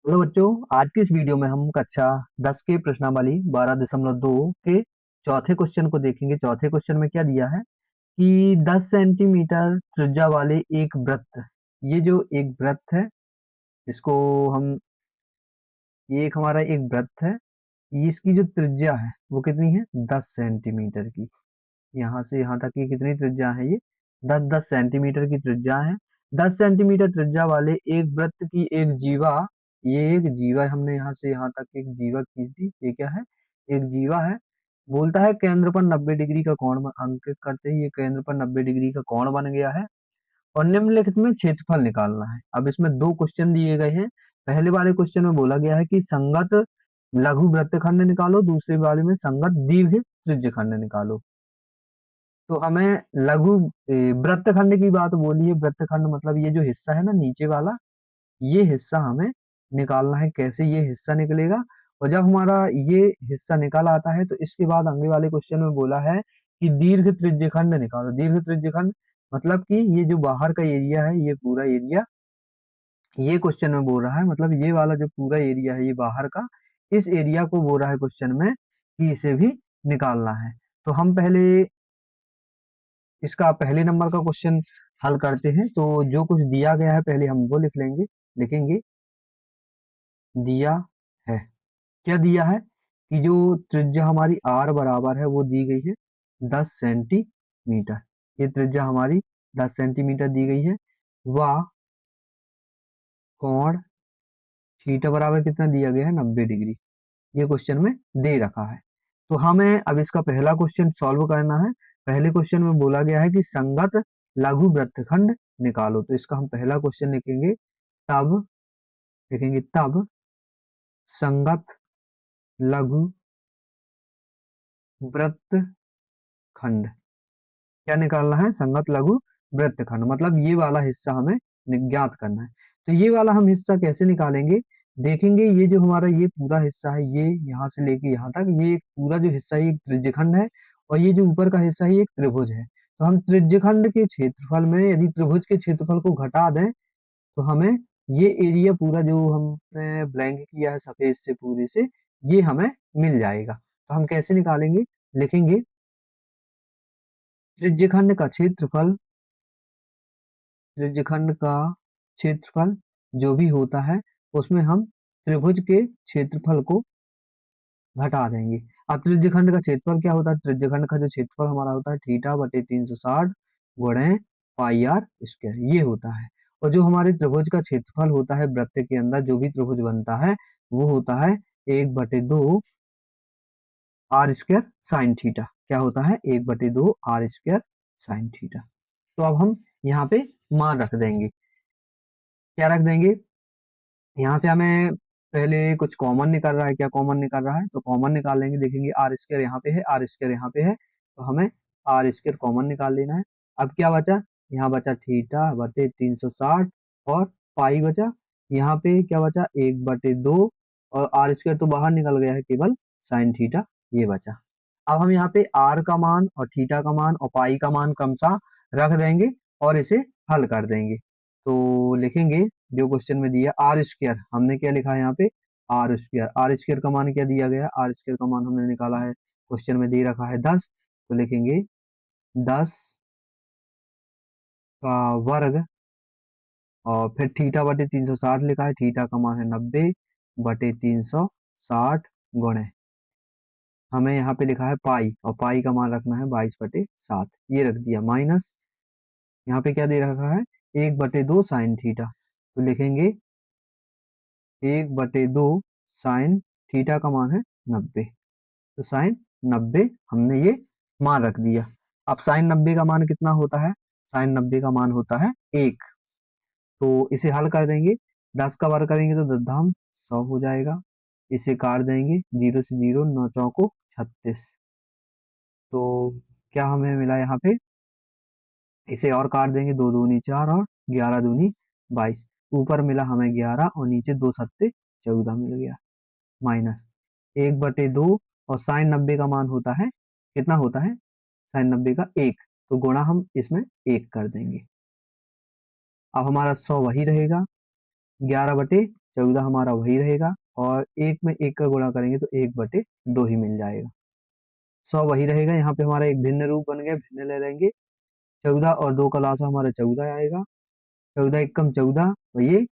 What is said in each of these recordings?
Hello बच्चों, आज की इस वीडियो में हम कक्षा 10 के प्रश्नावली 12.2 के चौथे क्वेश्चन को देखेंगे। चौथे क्वेश्चन में क्या दिया है कि 10 सेंटीमीटर त्रिज्या वाले एक वृत्त, ये जो एक वृत्त है इसको हम, ये एक हमारा एक वृत्त है, ये इसकी जो त्रिज्या है वो कितनी है 10 सेंटीमीटर की। यहाँ से यहाँ तक की कितनी त्रिज्या है, ये 10 10 सेंटीमीटर की त्रिज्या है। 10 सेंटीमीटर त्रिज्या वाले एक वृत्त की एक जीवा, ये एक जीवा हमने यहाँ से यहाँ तक एक जीवा खींच दी। ये क्या है, एक जीवा है। बोलता है केंद्र पर 90 डिग्री का कोण अंकित करते ही ये केंद्र पर 90 डिग्री का कोण बन गया है और निम्नलिखित में क्षेत्रफल निकालना है। अब इसमें दो क्वेश्चन दिए गए हैं। पहले वाले क्वेश्चन में बोला गया है कि संगत लघु वृत्तखंड निकालो, दूसरे वाले में संगत दीर्घ त्रिज्यखंड निकालो। तो हमें लघु वृत्तखंड की बात बोली है। वृत्तखंड मतलब ये जो हिस्सा है ना नीचे वाला, ये हिस्सा हमें निकालना है। कैसे ये हिस्सा निकलेगा, और जब हमारा ये हिस्सा निकल आता है तो इसके बाद आगे वाले क्वेश्चन में बोला है कि दीर्घ त्रिज्यखंड निकालो। दीर्घ त्रिज्यखंड मतलब कि ये जो बाहर का एरिया है, ये पूरा एरिया, ये क्वेश्चन में बोल रहा है, मतलब ये वाला जो पूरा एरिया है ये बाहर का, इस एरिया को बोल रहा है क्वेश्चन में कि इसे भी निकालना है। तो हम पहले इसका पहले नंबर का क्वेश्चन हल करते हैं। तो जो कुछ दिया गया है पहले हम वो लिखेंगे। दिया है, क्या दिया है कि जो त्रिज्या हमारी आर बराबर है वो दी गई है 10 सेंटीमीटर। ये त्रिज्या हमारी 10 सेंटीमीटर दी गई है। व कोण थीटा बराबर कितना दिया गया है 90 डिग्री, ये क्वेश्चन में दे रखा है। तो हमें अब इसका पहला क्वेश्चन सॉल्व करना है। पहले क्वेश्चन में बोला गया है कि संगत लघु वृत्तखंड निकालो। तो इसका हम पहला क्वेश्चन लिखेंगे तब संगत लघु वृत्तखंड, क्या निकालना है, संगत लघु वृत्तखंड, मतलब ये वाला हिस्सा हमें ज्ञात करना है। तो ये वाला हम हिस्सा कैसे निकालेंगे, देखेंगे। ये जो हमारा ये पूरा हिस्सा है, ये यहाँ से लेके यहाँ तक, ये एक पूरा जो हिस्सा है ये एक त्रिज्यखंड है, और ये जो ऊपर का हिस्सा है ये एक त्रिभुज है। तो हम त्रिज्यखंड के क्षेत्रफल में यदि त्रिभुज के क्षेत्रफल को घटा दें तो हमें ये एरिया पूरा जो हमने ब्लैंक किया है सफेद से पूरे से, ये हमें मिल जाएगा। तो हम कैसे निकालेंगे, लिखेंगे त्रिज्यखंड का क्षेत्रफल, त्रिज्यखंड का क्षेत्रफल जो भी होता है उसमें हम त्रिभुज के क्षेत्रफल को घटा देंगे। अब त्रिज्यखंड का क्षेत्रफल क्या होता है, त्रिज्यखंड का जो क्षेत्रफल हमारा होता है थीटा बटे 360 गुणे पाई आर स्क्वायर, ये होता है। और जो हमारे त्रिभुज का क्षेत्रफल होता है वृत्त के अंदर जो भी त्रिभुज बनता है वो होता है 1/2 आर स्क्वायर साइन थीटा। क्या होता है, 1/2 आर स्क्वायर साइन थीटा। तो अब हम यहाँ पे मान रख देंगे। क्या रख देंगे, यहाँ से हमें पहले कुछ कॉमन निकल रहा है। क्या कॉमन निकल रहा है, तो कॉमन निकाल लेंगे। देखेंगे आर स्क्वायर यहाँ पे है, आर स्क्वायर यहाँ पे है, तो हमें आर स्क्वायर कॉमन निकाल लेना है। अब क्या बचा, यहाँ बचा थीटा बटे 360 और पाई बचा। यहाँ पे क्या बचा, 1/2, और आर स्क्वायर तो बाहर निकल गया है, केवल साइन थीटा ये बचा। अब हम यहाँ पे आर का मान और थीटा का मान और पाई का मान क्रमशः रख देंगे और इसे हल कर देंगे। तो लिखेंगे जो क्वेश्चन में दिया आर स्क्वायर, हमने क्या लिखा है यहाँ पे, आर स्क्वायर। आर स्क्वायर का मान क्या दिया गया है, आर स्क्वायर का मान हमने निकाला है, क्वेश्चन में दे रखा है 10। तो लिखेंगे 10 का वर्ग, और फिर थीटा बटे 360 लिखा है, थीटा का मान है 90/360 गुणे, हमें यहाँ पे लिखा है पाई, और पाई का मान रखना है 22/7, ये रख दिया, माइनस यहाँ पे क्या दे रखा है 1/2 साइन थीटा। तो लिखेंगे 1/2 साइन थीटा का मान है 90। तो साइन 90 हमने ये मान रख दिया। अब साइन 90 का मान कितना होता है, साइन 90 का मान होता है 1। तो इसे हल कर देंगे, 10 का वर्ग करेंगे तो 10 धाम 100 हो जाएगा। इसे काट देंगे, 0 से 0, 9 चौको 36। तो क्या हमें मिला यहाँ पे, इसे और काट देंगे, 2 दूनी 4 और 11 दूनी 22। ऊपर मिला हमें 11 और नीचे 2 सत्ते 14 मिल गया, माइनस 1/2, और साइन 90 का मान होता है, कितना होता है साइन 90 का 1, तो गुणा हम इसमें 1 कर देंगे। अब हमारा 100 वही रहेगा, 11/4 14 हमारा वही रहेगा, और 1 में 1 का गुणा करेंगे तो 1/2 ही मिल जाएगा। 100 वही रहेगा, यहाँ पे हमारा एक भिन्न रूप बन गया, भिन्न ले लेंगे। 14 और 2 का लासा हमारा 14 आएगा। 14 एकम 14, तो ये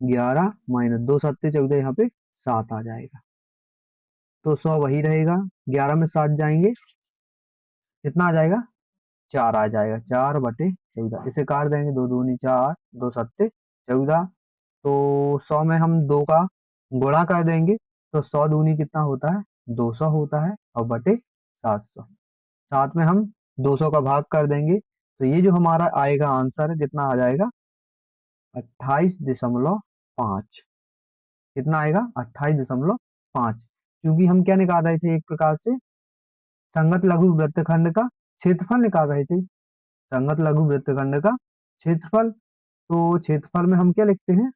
11 माइनस 2 सत्ते 14, यहाँ पे 7 आ जाएगा। तो 100 वही रहेगा, 11 में 7 जाएंगे, कितना आ जाएगा? 4 आ जाएगा। 4/14, इसे काट देंगे, 2 दूनी 4, 2 सत्ते 14। तो 100 में हम 2 का गुणा कर देंगे, तो 100 दूनी कितना होता है? 200 होता है, और बटे 700। 7 में हम 200 का भाग कर देंगे, तो ये जो हमारा आएगा आंसर कितना आ जाएगा? 28.5। कितना आएगा? 28.5। क्योंकि हम क्या निकाल रहे थे? एक प्रकार से संगत लघु वृत्तखंड का क्षेत्रफल निकाल रहे थे। संगत लघु वृत्तखंड का क्षेत्रफल। तो क्षेत्रफल में हम क्या लिखते हैं?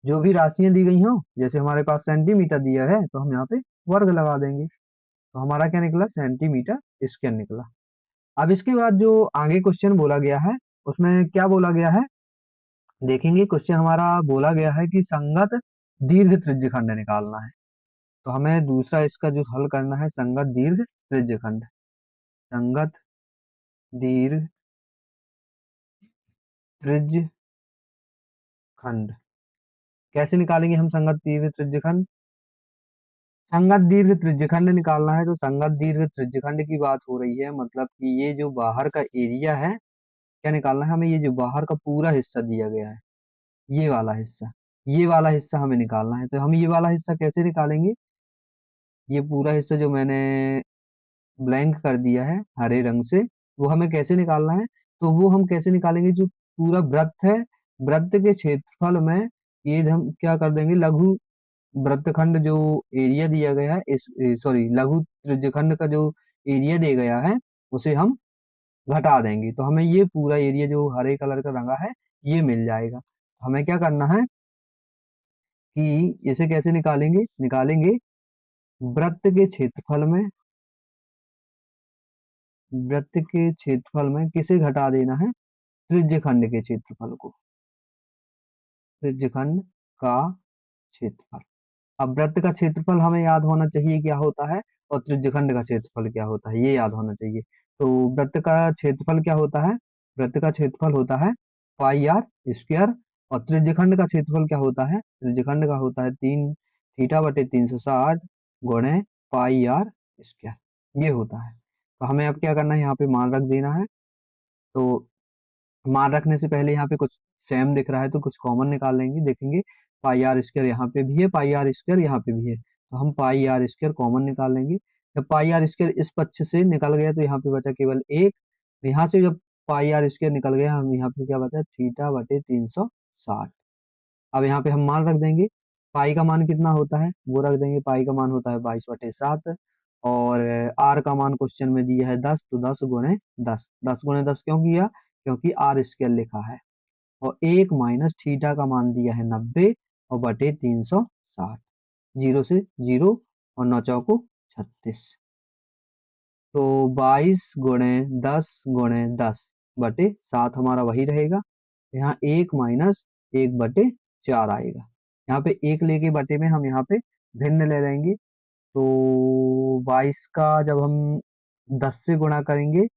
जो भी राशियां दी गई हो, जैसे हमारे पास सेंटीमीटर दिया है तो हम यहाँ पे वर्ग लगा देंगे, तो हमारा क्या निकला? सेंटीमीटर स्क्वायर निकला। अब इसके बाद जो आगे क्वेश्चन बोला गया है, उसमें क्या बोला गया है देखेंगे। क्वेश्चन हमारा बोला गया है कि संगत दीर्घ त्रिज्यखंड निकालना है। तो हमें दूसरा इसका जो हल करना है, संगत दीर्घ त्रिज्यखंड। संगत दीर्घ त्रिज्यखंड कैसे निकालेंगे हम? संगत दीर्घ त्रिज्यखंड, संगत दीर्घ त्रिज्यखंड निकालना है तो संगत दीर्घ त्रिज्यखंड की बात हो रही है, मतलब कि ये जो बाहर का एरिया है, क्या निकालना है हमें? ये जो बाहर का पूरा हिस्सा दिया गया है, ये वाला हिस्सा, ये वाला हिस्सा हमें निकालना है। तो हम ये वाला हिस्सा कैसे निकालेंगे? ये पूरा हिस्सा जो मैंने ब्लैंक कर दिया है हरे रंग से, वो हमें कैसे निकालना है? तो वो हम कैसे निकालेंगे? जो पूरा वृत्त है, वृत्त के क्षेत्रफल में ये हम क्या कर देंगे? लघु वृत्तखंड जो एरिया दिया गया है, इस सॉरी लघु त्रिज्यखंड का जो एरिया दिया गया है, उसे हम घटा देंगे, तो हमें ये पूरा एरिया जो हरे कलर का रंगा है, ये मिल जाएगा। हमें क्या करना है कि इसे कैसे निकालेंगे? निकालेंगे वृत्त के क्षेत्रफल में, वृत्त के क्षेत्रफल में किसे घटा देना है? त्रिज्यखंड के क्षेत्रफल को, त्रिज्यखंड का क्षेत्रफल। अब वृत्त का क्षेत्रफल हमें याद होना चाहिए क्या होता है, और त्रिज्यखंड का क्षेत्रफल क्या होता है, ये याद होना चाहिए। तो वृत्त का क्षेत्रफल क्या होता है? वृत्त का क्षेत्रफल होता है पाई आर स्क्वायर, और त्रिज्यखंड का क्षेत्रफल क्या होता है? त्रिज्यखंड का होता है 3 थीटा/360 गुणे पाई आर स्क्वायर, ये होता है। तो हमें अब क्या करना है? यहाँ पे मान रख देना है। तो मान रखने से पहले यहाँ पे कुछ सेम दिख रहा है तो कुछ कॉमन निकाल लेंगे, देखेंगे पाई आर स्क्वायर यहाँ पे भी है, पाई आर स्क्वायर यहाँ पे भी है, तो हम पाई आर स्क्वायर कॉमन निकाल लेंगे। जब पाई आर स्क्वायर इस पक्ष से निकल गया तो यहाँ पे बचा केवल एक, यहाँ से जब पाई आर स्क्वायर निकल गया, हम यहाँ पे क्या बचा? थीटा/360। अब यहाँ पे हम मान रख देंगे, पाई का मान कितना होता है वो रख देंगे, पाई का मान होता है 22/7, और आर का मान क्वेश्चन में दिया है 10, तो 10 गुणे 10 क्यों किया? क्योंकि आर स्क्वायर लिखा है, और एक माइनस थीटा का मान दिया है 90, और बटे 360, जीरो से जीरो, और 9 चौको 36, तो 22 गुणे 10 गुणे 10 बटे 7 हमारा वही रहेगा। यहाँ 1 - 1/4 आएगा, यहाँ पे 1 लेके बटे में हम यहाँ पे भिन्न ले लेंगे, तो 22 का जब हम 10 से गुणा करेंगे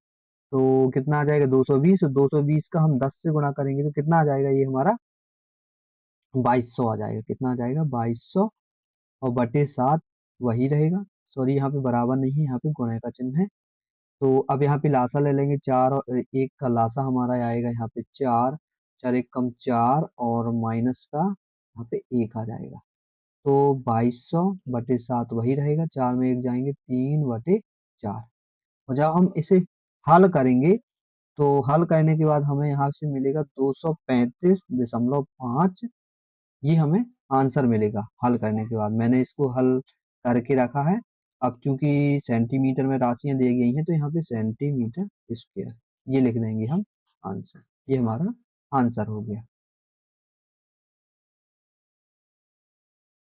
तो कितना आ जाएगा? 220, 220 का हम 10 से गुणा करेंगे तो कितना आ जाएगा? ये हमारा 2200 आ जाएगा। कितना आ जाएगा? 2200, और बटे 7 वही रहेगा। सॉरी, यहाँ पे बराबर नहीं है, यहाँ पे गुणे का चिन्ह है। तो अब यहाँ पे लासा ले लेंगे, 4 और 1 का लासा हमारा आएगा यहाँ पे 4, 4 एक कम 4, और माइनस का यहाँ पे 1 आ जाएगा। तो 2200/7 वही रहेगा, 4 में 1 जाएंगे, 3/4। और जब हम इसे हल करेंगे तो हल करने के बाद हमें यहाँ से मिलेगा 235.5, ये हमें आंसर मिलेगा हल करने के बाद। मैंने इसको हल करके रखा है। अब चूंकि सेंटीमीटर में राशियां दी गई हैं तो यहाँ पे सेंटीमीटर स्क्वायर ये लिख देंगे हम आंसर, ये हमारा आंसर हो गया।